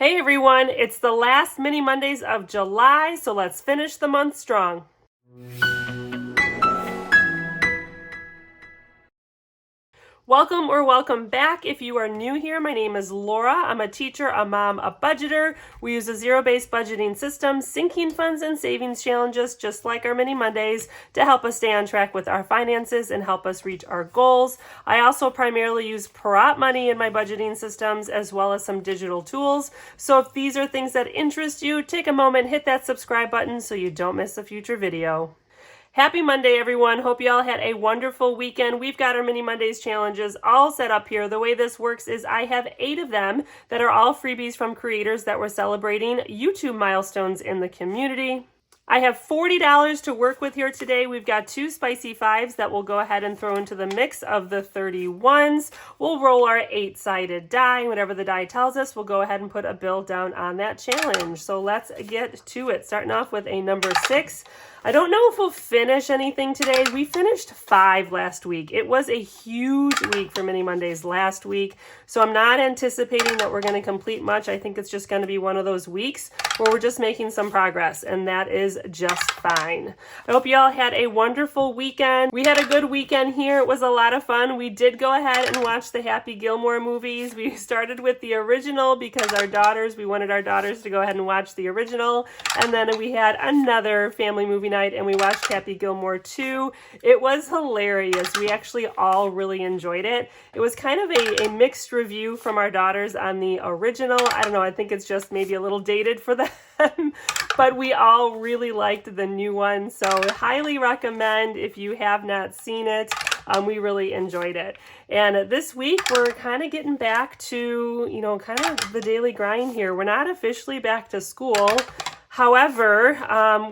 Hey everyone, it's the last mini Mondays of July, so let's finish the month strong. Welcome back. If you are new here, my name is Laura. I'm a teacher, a mom, a budgeter. We use a zero-based budgeting system, sinking funds and savings challenges, just like our mini Mondays, to help us stay on track with our finances and help us reach our goals. I also primarily use prop money in my budgeting systems as well as some digital tools. So if these are things that interest you, take a moment, hit that subscribe button so you don't miss a future video. Happy Monday, everyone. Hope you all had a wonderful weekend. We've got our Mini Mondays challenges all set up here. The way this works is I have 8 of them that are all freebies from creators that were celebrating YouTube milestones in the community. I have $40 to work with here today. We've got 2 spicy 5s that we'll go ahead and throw into the mix of the 31s. We'll roll our 8-sided die. Whatever the die tells us, we'll go ahead and put a bill down on that challenge. So let's get to it. Starting off with a number 6. I don't know if we'll finish anything today. We finished 5 last week. It was a huge week for Mini Mondays last week, so I'm not anticipating that we're going to complete much. I think it's just going to be one of those weeks where we're just making some progress, and that is just fine. I hope you all had a wonderful weekend. We had a good weekend here. It was a lot of fun. We did go ahead and watch the Happy Gilmore movies. We started with the original because we wanted our daughters to go ahead and watch the original, and then we had another family movie night and we watched Happy Gilmore 2. It was hilarious. We actually all really enjoyed it. It was kind of a mixed review from our daughters on the original. I don't know, I think it's just maybe a little dated for them, but we all really liked the new one. So highly recommend if you have not seen it. We really enjoyed it. And this week we're kind of getting back to, kind of the daily grind here. We're not officially back to school. However,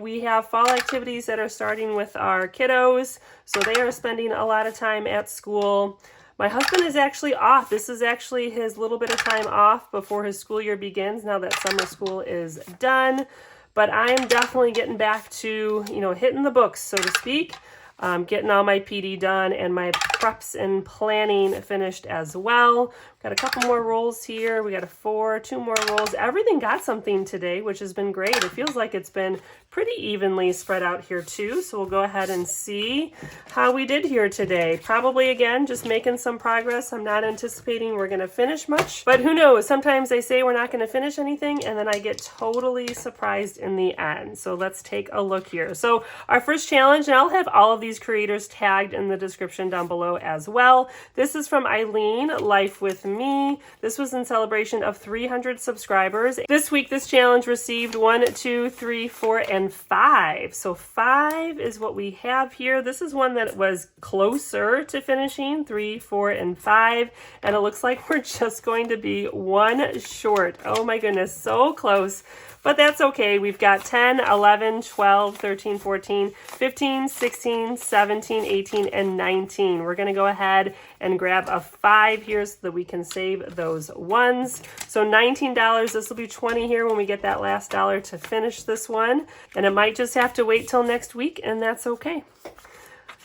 we have fall activities that are starting with our kiddos, so they are spending a lot of time at school. My husband is actually off. This is actually his little bit of time off before his school year begins, now that summer school is done. But I am definitely getting back to, hitting the books, so to speak. Getting all my PD done and my preps and planning finished as well. Got a couple more rolls here. We got 2 more rolls. Everything got something today, which has been great. It feels like it's been pretty evenly spread out here too. So we'll go ahead and see how we did here today. Probably, again, just making some progress. I'm not anticipating we're going to finish much, but who knows? Sometimes they say we're not going to finish anything, and then I get totally surprised in the end. So let's take a look here. So our first challenge, and I'll have all of these creators tagged in the description down below as well. This is from Eileen, Life with Me. This was in celebration of 300 subscribers. This week, this challenge received 1, 2, 3, 4, and 5. So 5 is what we have here. This is one that was closer to finishing, 3, 4, and 5. And it looks like we're just going to be 1 short. Oh my goodness, so close. But that's okay. We've got 10, 11, 12, 13, 14, 15, 16, 17, 18, and 19. We're going to go ahead and grab a 5 here so that we can save those ones. So $19. This will be 20 here when we get that last dollar to finish this one. And it might just have to wait till next week, and that's okay.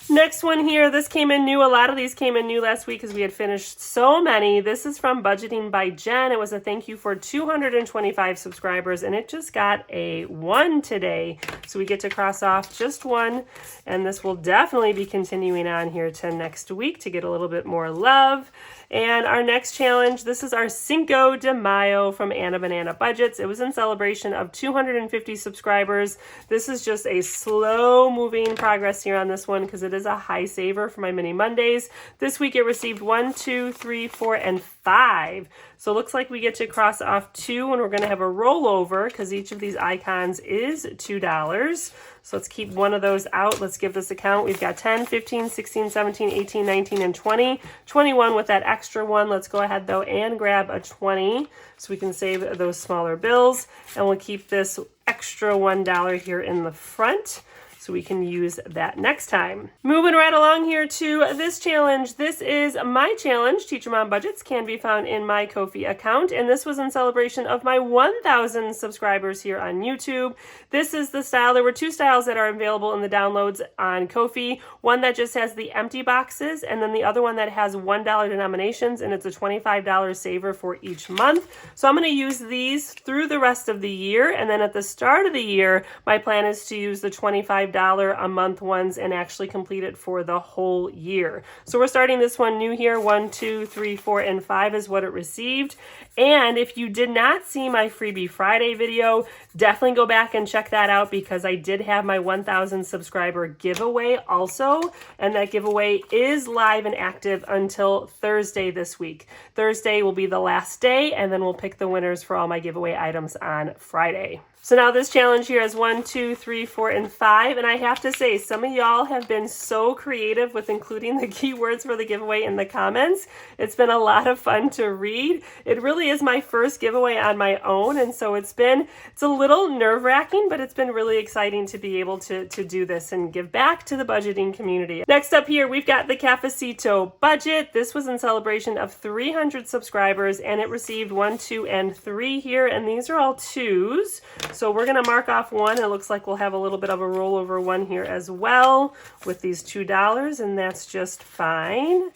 Next one here, this came in new. A lot of these came in new last week because we had finished so many. This is from Budgeting by Jen. It was a thank you for 225 subscribers, and it just got a 1 today. So we get to cross off just 1, and this will definitely be continuing on here to next week to get a little bit more love. And our next challenge, this is our Cinco de Mayo from Anna Banana Budgets. It was in celebration of 250 subscribers. This is just a slow moving progress here on this one because it is a high saver for my Mini Mondays. This week it received 1, 2, 3, 4, and 5. So it looks like we get to cross off 2, and we're going to have a rollover because each of these icons is $2. So let's keep one of those out. Let's give this a count. We've got 10, 15, 16, 17, 18, 19, and 20. 21 with that extra one. Let's go ahead, though, and grab a 20 so we can save those smaller bills. And we'll keep this extra $1 here in the front. so we can use that next time. Moving right along here to this challenge. This is my challenge. Teacher Mom Budgets can be found in my Ko-fi account, and this was in celebration of my 1,000 subscribers here on YouTube. This is the style. There were two styles that are available in the downloads on Ko-fi. One that just has the empty boxes, and then the other one that has $1 denominations, and it's a $25 saver for each month. So I'm going to use these through the rest of the year, and then at the start of the year, my plan is to use the $25 a month ones and actually complete it for the whole year. So we're starting this one new here. 1, 2, 3, 4, and 5 is what it received. And if you did not see my Freebie Friday video, definitely go back and check that out, because I did have my 1,000 subscriber giveaway also, and that giveaway is live and active until Thursday this week. Thursday will be the last day, and then we'll pick the winners for all my giveaway items on Friday. So now this challenge here is 1, 2, 3, 4, and 5. And I have to say, some of y'all have been so creative with including the keywords for the giveaway in the comments. It's been a lot of fun to read. It really is my first giveaway on my own. And so it's a little nerve-wracking, but it's been really exciting to be able to do this and give back to the budgeting community. Next up here, we've got the Cafecito budget. This was in celebration of 300 subscribers, and it received 1, 2, and 3 here. And these are all 2s. So we're going to mark off 1. It looks like we'll have a little bit of a rollover 1 here as well with these $2, and that's just fine.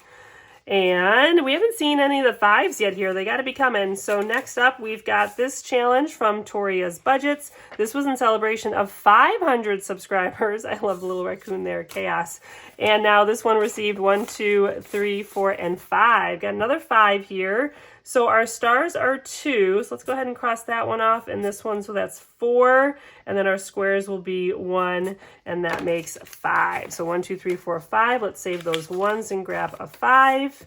And we haven't seen any of the 5s yet here. They got to be coming. So next up, we've got this challenge from Toria's Budgets. This was in celebration of 500 subscribers. I love the little raccoon there, chaos. And now this one received 1, 2, 3, 4, and 5. Got another 5 here. So our stars are 2, so let's go ahead and cross that one off, and this one, so that's 4, and then our squares will be 1, and that makes 5. So 1, 2, 3, 4, 5. Let's save those 1s and grab a 5.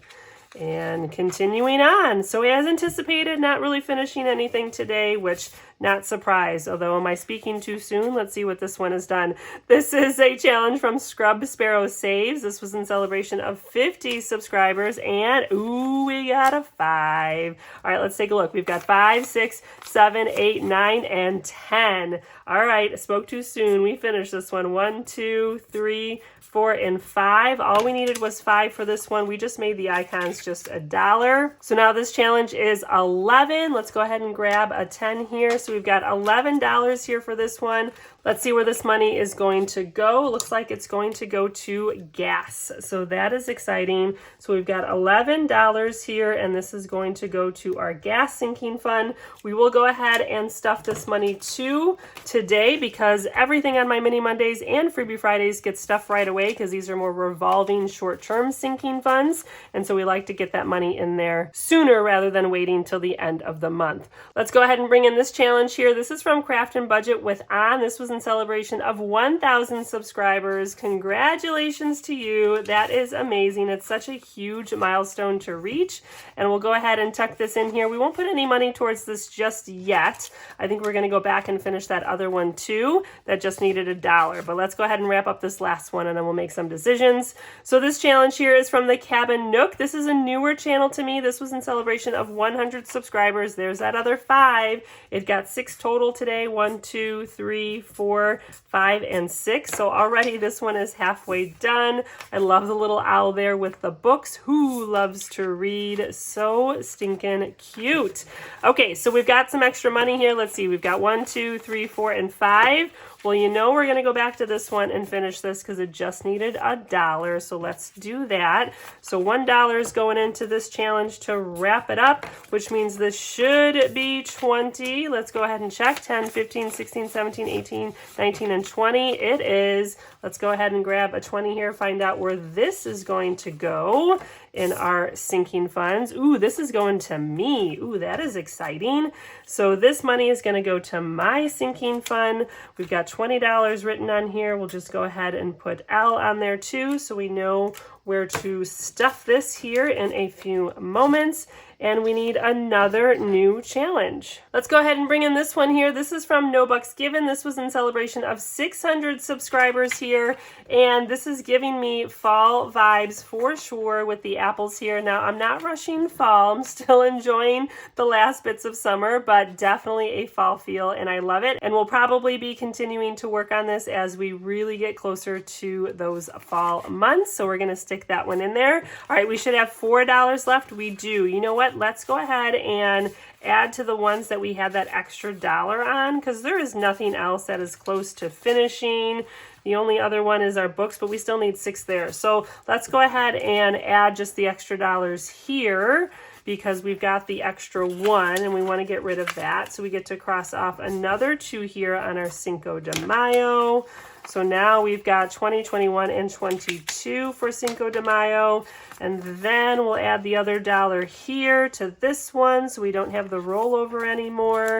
And continuing on. So as anticipated, not really finishing anything today, which not surprised. Although, am I speaking too soon? Let's see what this one has done. This is a challenge from Scrub Sparrow Saves. This was in celebration of 50 subscribers, and ooh, we got a 5. All right, let's take a look. We've got 5, 6, 7, 8, 9, and 10. All right, I spoke too soon. We finished this one. 1, 2, 3, 4, and 5. All we needed was 5 for this one. We just made the icons just $1. So now this challenge is 11. Let's go ahead and grab a 10 here. So we've got $11 here for this one. Let's see where this money is going to go. Looks like it's going to go to gas. So that is exciting. So we've got $11 here, and this is going to go to our gas sinking fund. We will go ahead and stuff this money too today, because everything on my Mini Mondays and Freebie Fridays gets stuffed right away, because these are more revolving short-term sinking funds. And so we like to get that money in there sooner rather than waiting till the end of the month. Let's go ahead and bring in this challenge here. This is from Craft and Budget with On. This was in celebration of 1,000 subscribers. Congratulations to you. That is amazing. It's such a huge milestone to reach. And we'll go ahead and tuck this in here. We won't put any money towards this just yet. I think we're going to go back and finish that other one too. That just needed $1. But let's go ahead and wrap up this last one, and then we'll make some decisions. So this challenge here is from the Cabin Nook. This is a newer channel to me. This was in celebration of 100 subscribers. There's that other 5. It got 6 total today. 1, 2, 3, 4, 5, and 6. So already this one is halfway done. I love the little owl there with the books. Who loves to read? So stinking cute. Okay, so we've got some extra money here. Let's see. We've got 1, 2, 3, 4, and 5. Well, you know we're going to go back to this one and finish this because it just needed $1. So let's do that. So $1 is going into this challenge to wrap it up, which means this should be 20. Let's go ahead and check. 10, 15, 16, 17, 18, 19, and 20. It is. Let's go ahead and grab a 20 here, find out where this is going to go in our sinking funds. Ooh, this is going to me. Ooh, that is exciting. So this money is going to go to my sinking fund. We've got $20 written on here. We'll just go ahead and put L on there too, so we know where to stuff this here in a few moments. and we need another new challenge. Let's go ahead and bring in this one here. This is from No Bucks Given. This was in celebration of 600 subscribers here, and this is giving me fall vibes for sure with the apples here. Now, I'm not rushing fall. I'm still enjoying the last bits of summer, but definitely a fall feel, and I love it. And we'll probably be continuing to work on this as we really get closer to those fall months. So we're going to stick that one in there. All right, we should have $4 left. We do. You know what? Let's go ahead and add to the ones that we had that extra $1 on, because there is nothing else that is close to finishing. The only other one is our books, but we still need 6 there. So let's go ahead and add just the extra dollars here, because we've got the extra 1 and we want to get rid of that. So we get to cross off another 2 here on our Cinco de Mayo. So now we've got 20, 21, and 22 for Cinco de Mayo. And then we'll add the other $1 here to this one so we don't have the rollover anymore.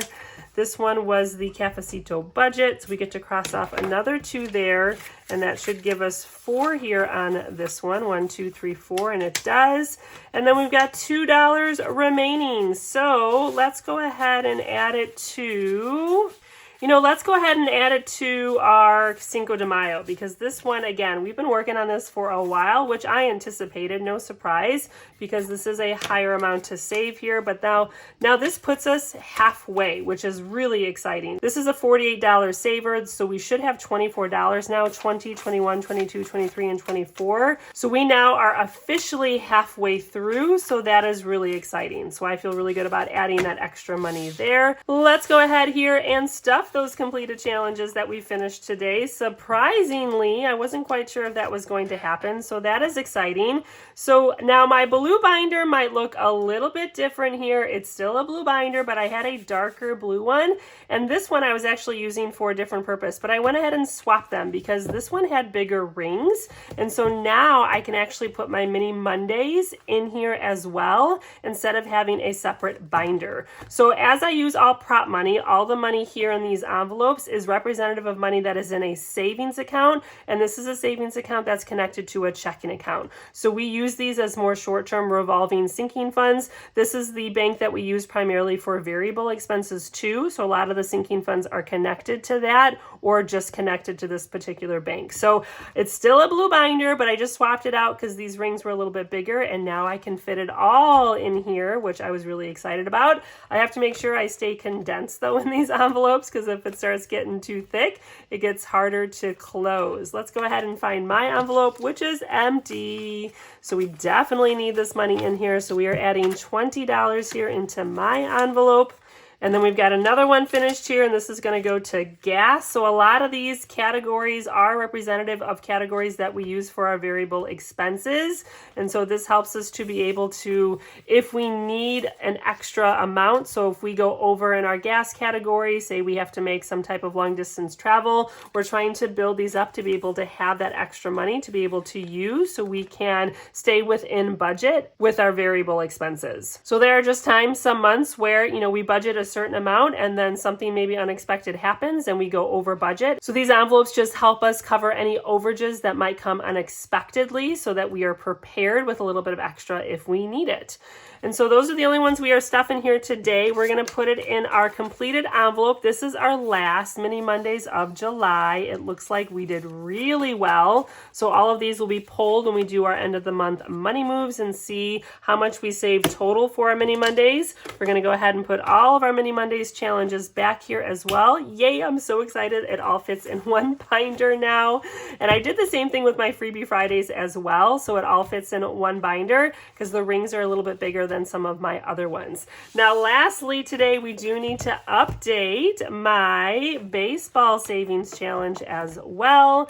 This one was the Cafecito budget, so we get to cross off another 2 there, and that should give us 4 here on this one. 1, 2, 3, 4, and it does. And then we've got $2 remaining. So let's go ahead and add it to... let's go ahead and add it to our Cinco de Mayo, because this one, again, we've been working on this for a while, which I anticipated, no surprise, because this is a higher amount to save here. But now this puts us halfway, which is really exciting. This is a $48 saver, so we should have $24 now, 20, 21, 22, 23, and 24. So we now are officially halfway through, so that is really exciting. So I feel really good about adding that extra money there. Let's go ahead here and stuff those completed challenges that we finished today. Surprisingly, I wasn't quite sure if that was going to happen, so that is exciting. So now my blue binder might look a little bit different here. It's still a blue binder, but I had a darker blue one, and this one I was actually using for a different purpose, but I went ahead and swapped them because this one had bigger rings, and so now I can actually put my Mini Mondays in here as well instead of having a separate binder. So as I use all prop money, all the money here in these envelopes is representative of money that is in a savings account, and this is a savings account that's connected to a checking account. So we use these as more short-term revolving sinking funds. This is the bank that we use primarily for variable expenses too, so a lot of the sinking funds are connected to that or just connected to this particular bank. So it's still a blue binder, but I just swapped it out because these rings were a little bit bigger, and now I can fit it all in here, which I was really excited about. I have to make sure I stay condensed though in these envelopes, because if it starts getting too thick, it gets harder to close. Let's go ahead and find my envelope, which is empty. So we definitely need this money in here. So we are adding $20 here into my envelope. And then we've got another one finished here, and this is going to go to gas. So a lot of these categories are representative of categories that we use for our variable expenses. And so this helps us to be able to, if we need an extra amount, so if we go over in our gas category, say we have to make some type of long distance travel, we're trying to build these up to be able to have that extra money to be able to use so we can stay within budget with our variable expenses. So there are just times, some months where, we budget a certain amount and then something maybe unexpected happens and we go over budget. So these envelopes just help us cover any overages that might come unexpectedly so that we are prepared with a little bit of extra if we need it. And so those are the only ones we are stuffing here today. We're going to put it in our completed envelope. This is our last Mini Mondays of July. It looks like we did really well. So all of these will be pulled when we do our end of the month money moves and see how much we saved total for our Mini Mondays. We're going to go ahead and put all of our Mini Mondays challenges back here as well. Yay, I'm so excited. It all fits in one binder now. And I did the same thing with my Freebie Fridays as well. So it all fits in one binder because the rings are a little bit bigger than some of my other ones. Now, lastly, today we do need to update my baseball savings challenge as well.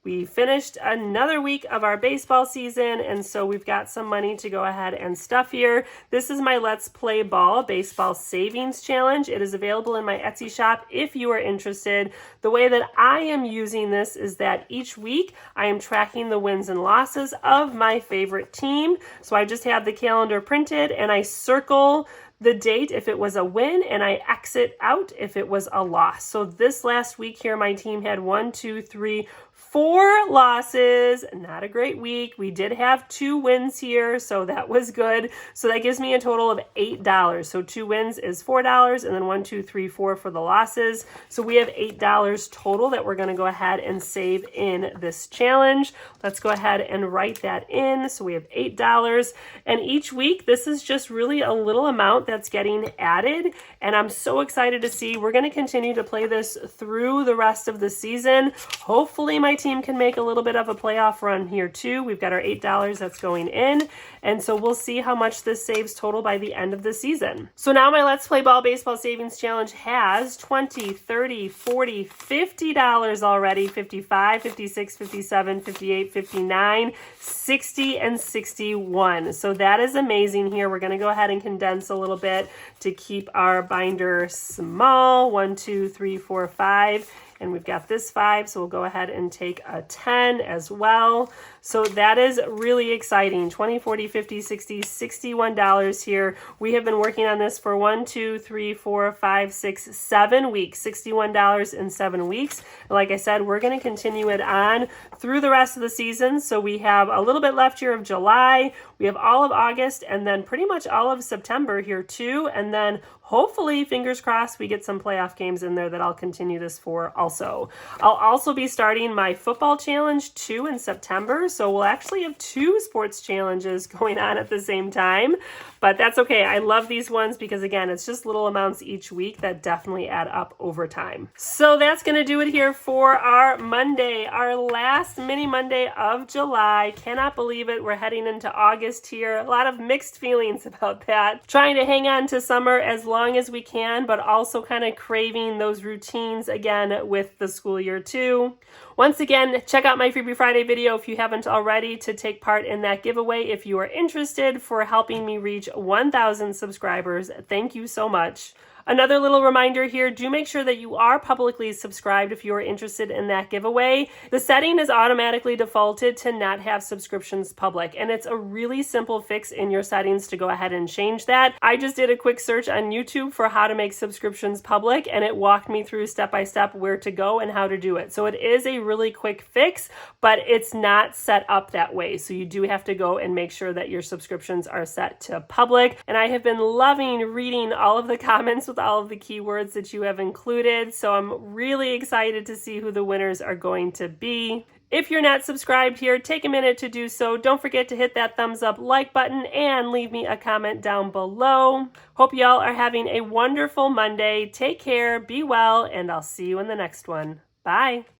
We finished another week of our baseball season, and so we've got some money to go ahead and stuff here. This is my Let's Play Ball Baseball Savings Challenge. It is available in my Etsy shop if you are interested. The way that I am using this is that each week I am tracking the wins and losses of my favorite team. So I just have the calendar printed and I circle the date if it was a win, and I exit out if it was a loss. So this last week here, my team had 1, 2, 3, 4 losses, not a great week. We did have 2 wins here, so that was good. So that gives me a total of $8. So 2 wins is $4, and then 1, 2, 3, 4 for the losses. So we have $8 total that we're going to go ahead and save in this challenge. Let's go ahead and write that in. So we have $8, and each week this is just really a little amount that's getting added, and I'm so excited to see. We're going to continue to play this through the rest of the season. Hopefully my team can make a little bit of a playoff run here too. We've got our $8 that's going in, and so we'll see how much this saves total by the end of the season. So now my Let's Play Ball Baseball Savings Challenge has $20, $30, $40, $50 already, $55, $56, $57, $58, $59, $60, and $61. So that is amazing here. We're going to go ahead and condense a little bit to keep our binder small. 1, 2, 3, 4, 5. And we've got this 5, so we'll go ahead and take a 10 as well. So that is really exciting. $20, $40, $50, $60, $61 here. We have been working on this for 1, 2, 3, 4, 5, 6, 7 weeks. $61 in 7 weeks. And like I said, we're going to continue it on through the rest of the season. So we have a little bit left here of July. We have all of August, and then pretty much all of September here too. And then hopefully, fingers crossed, we get some playoff games in there that I'll continue this for also. I'll also be starting my football challenge too in September. So we'll actually have 2 sports challenges going on at the same time. But that's okay. I love these ones because, again, it's just little amounts each week that definitely add up over time. So that's going to do it here for our Monday, our last mini Monday of July. Cannot believe it. We're heading into August here. A lot of mixed feelings about that. Trying to hang on to summer as long as we can, but also kind of craving those routines again with the school year too. Once again, check out my Freebie Friday video if you haven't already to take part in that giveaway if you are interested, for helping me reach 1,000 subscribers. Thank you so much. Another little reminder here, do make sure that you are publicly subscribed if you are interested in that giveaway. The setting is automatically defaulted to not have subscriptions public, and it's a really simple fix in your settings to go ahead and change that. I just did a quick search on YouTube for how to make subscriptions public, and it walked me through step by step where to go and how to do it. So it is a really quick fix, but it's not set up that way. So you do have to go and make sure that your subscriptions are set to public. And I have been loving reading all of the comments with all of the keywords that you have included. So I'm really excited to see who the winners are going to be. If you're not subscribed here, take a minute to do so. Don't forget to hit that thumbs up like button and leave me a comment down below. Hope y'all are having a wonderful Monday. Take care, be well, and I'll see you in the next one. Bye.